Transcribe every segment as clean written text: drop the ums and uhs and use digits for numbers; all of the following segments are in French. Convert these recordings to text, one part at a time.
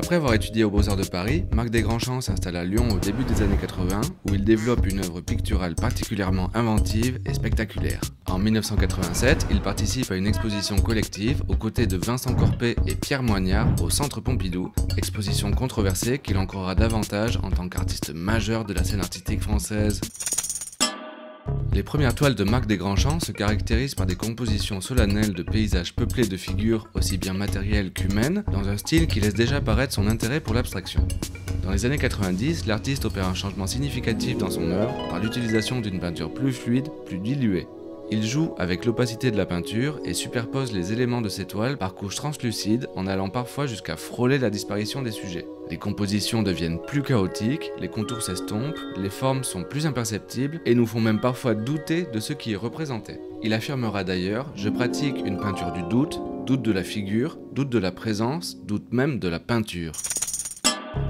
Après avoir étudié aux Beaux-Arts de Paris, Marc Desgrands-Champs s'installe à Lyon au début des années 80, où il développe une œuvre picturale particulièrement inventive et spectaculaire. En 1987, il participe à une exposition collective aux côtés de Vincent Corpet et Pierre Moignard au Centre Pompidou, exposition controversée qu'il ancrera davantage en tant qu'artiste majeur de la scène artistique française. Les premières toiles de Marc Desgrands-Champs se caractérisent par des compositions solennelles de paysages peuplés de figures aussi bien matérielles qu'humaines, dans un style qui laisse déjà paraître son intérêt pour l'abstraction. Dans les années 90, l'artiste opère un changement significatif dans son œuvre par l'utilisation d'une peinture plus fluide, plus diluée. Il joue avec l'opacité de la peinture et superpose les éléments de ses toiles par couches translucides en allant parfois jusqu'à frôler la disparition des sujets. Les compositions deviennent plus chaotiques, les contours s'estompent, les formes sont plus imperceptibles et nous font même parfois douter de ce qui est représenté. Il affirmera d'ailleurs « Je pratique une peinture du doute, doute de la figure, doute de la présence, doute même de la peinture ».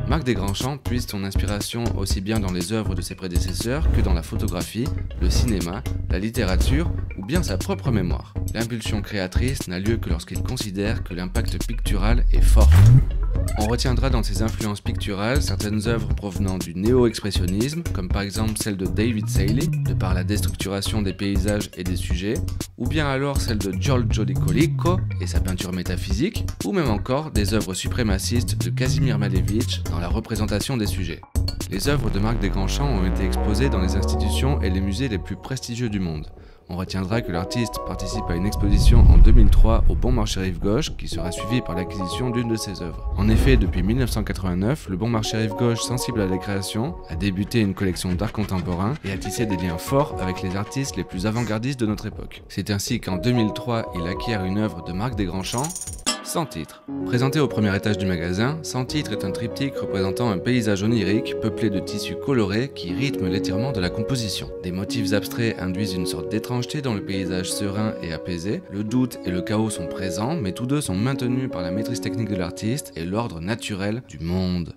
Marc Desgrands-Champs puise son inspiration aussi bien dans les œuvres de ses prédécesseurs que dans la photographie, le cinéma, la littérature ou bien sa propre mémoire. L'impulsion créatrice n'a lieu que lorsqu'il considère que l'impact pictural est fort. On retiendra dans ses influences picturales certaines œuvres provenant du néo-expressionnisme, comme par exemple celle de David Sailey, de par la déstructuration des paysages et des sujets, ou bien alors celle de Giorgio di Cholico et sa peinture métaphysique, ou même encore des œuvres suprémacistes de Kazimir Malevich dans la représentation des sujets. Les œuvres de Marc Desgrands-Champs ont été exposées dans les institutions et les musées les plus prestigieux du monde. On retiendra que l'artiste participe à une exposition en 2003 au Bon Marché Rive Gauche qui sera suivie par l'acquisition d'une de ses œuvres. En effet, depuis 1989, le Bon Marché Rive Gauche, sensible à la création, a débuté une collection d'art contemporain et a tissé des liens forts avec les artistes les plus avant-gardistes de notre époque. C'est ainsi qu'en 2003, il acquiert une œuvre de Marc Desgrands-Champs, Sans titre. Présenté au premier étage du magasin, Sans titre est un triptyque représentant un paysage onirique peuplé de tissus colorés qui rythment l'étirement de la composition. Des motifs abstraits induisent une sorte d'étrangeté dans le paysage serein et apaisé. Le doute et le chaos sont présents, mais tous deux sont maintenus par la maîtrise technique de l'artiste et l'ordre naturel du monde.